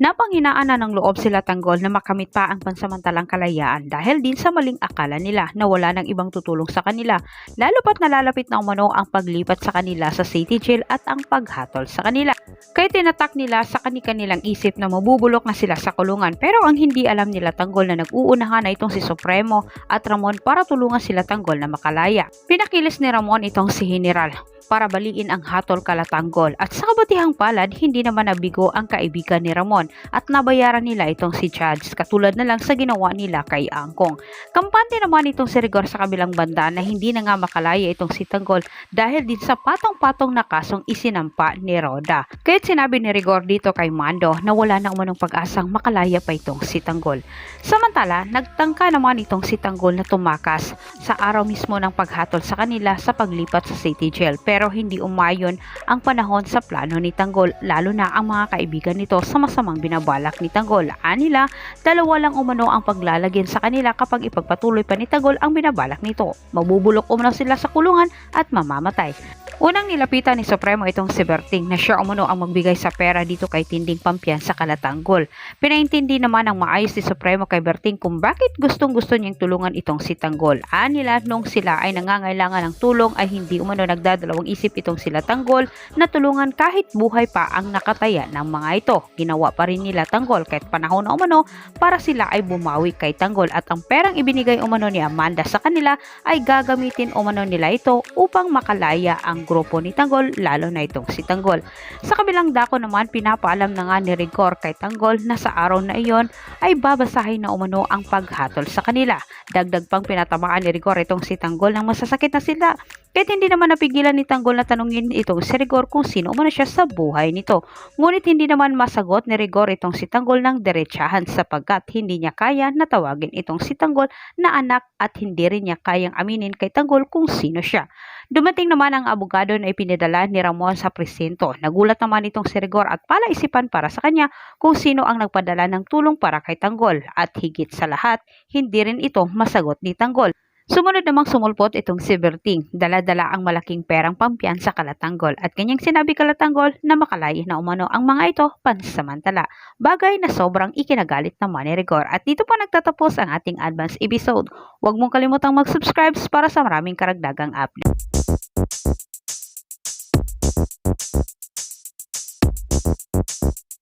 Napanghinaan na ng loob sila Tanggol na makamit pa ang pansamantalang kalayaan dahil din sa maling akala nila na wala ng ibang tutulong sa kanila, lalo pat nalalapit na umano ang paglipat sa kanila sa city jail at ang paghatol sa kanila. Kaya tinatak nila sa kanilang isip na mabubulok na sila sa kulungan, pero ang hindi alam nila Tanggol na nag-uunahan na itong si Supremo at Ramon para tulungan sila Tanggol na makalaya. Pinakilis ni Ramon itong si General para baliin ang hatol kala Tanggol, at sa kabatihang palad hindi naman nabigo ang kaibigan ni Ramon at nabayaran nila itong si Chads, katulad na lang sa ginawa nila kay Angkong. Kampante naman itong si Rigor sa kabilang banda na hindi na nga makalaya itong si Tanggol dahil din sa patong-patong na kasong isinampa ni Roda. Kaya't sinabi ni Rigor dito kay Mando na wala na umanong pag-asang makalaya pa itong si Tanggol. Samantala, nagtangka naman itong si Tanggol na tumakas sa araw mismo ng paghatol sa kanila sa paglipat sa city jail, pero hindi umayon ang panahon sa plano ni Tanggol, lalo na ang mga kaibigan nito sa masamang binabalak ni Tanggol. Anila, dalawa lang umano ang paglalagyan sa kanila kapag ipagpatuloy pa ni Tanggol ang binabalak nito. Mabubulok umano sila sa kulungan at mamamatay. Unang nilapitan ni Supremo itong si Berting na siya umano ang magbigay sa pera dito kay Tinding Pampiyansa kala Tanggol. Pinaintindi naman ng maayos ni Supremo kay Berting kung bakit gustong-gusto niyang tulungan itong si Tanggol. Anila, nung sila ay nangangailangan ng tulong ay hindi umano nagdadalawang isip itong sila Tanggol na tulungan kahit buhay pa ang nakataya ng mga ito. Ginawa pa rin nila Tanggol kahit panahon na umano para sila ay bumawi kay Tanggol, at ang perang ibinigay umano ni Amanda sa kanila ay gagamitin umano nila ito upang makalaya ang grupo ni Tanggol, lalo na itong si Tanggol. Sa kabilang dako naman, pinapaalam na nga ni Rigor kay Tanggol na sa araw na iyon ay babasahin na umano ang paghatol sa kanila. Dagdag pang pinatamaan ni Rigor itong si Tanggol ng masasakit na sila, kahit hindi naman napigilan ni Tanggol na tanungin itong si Rigor kung sino umano siya sa buhay nito. Ngunit hindi naman masagot ni Rigor itong si Tanggol ng diretsahan sapagkat hindi niya kaya na tawagin itong si Tanggol na anak at hindi rin niya kayang aminin kay Tanggol kung sino siya. Dumating naman ang abogado na ipinadala ni Ramon sa presinto. Nagulat naman itong si Rigor at palaisipan para sa kanya kung sino ang nagpadala ng tulong para kay Tanggol, at higit sa lahat, hindi rin ito masagot ni Tanggol. Sumunod namang sumulpot itong si Berting. Dala-dala ang malaking perang pampiyansa kala Tanggol at kanyang sinabi kala Tanggol na makalaya na umano ang mga ito pansamantala. Bagay na sobrang ikinagalit naman ni Rigor. At dito pa nagtatapos ang ating advance episode. Huwag mong kalimutang mag-subscribe para sa maraming karagdagang update.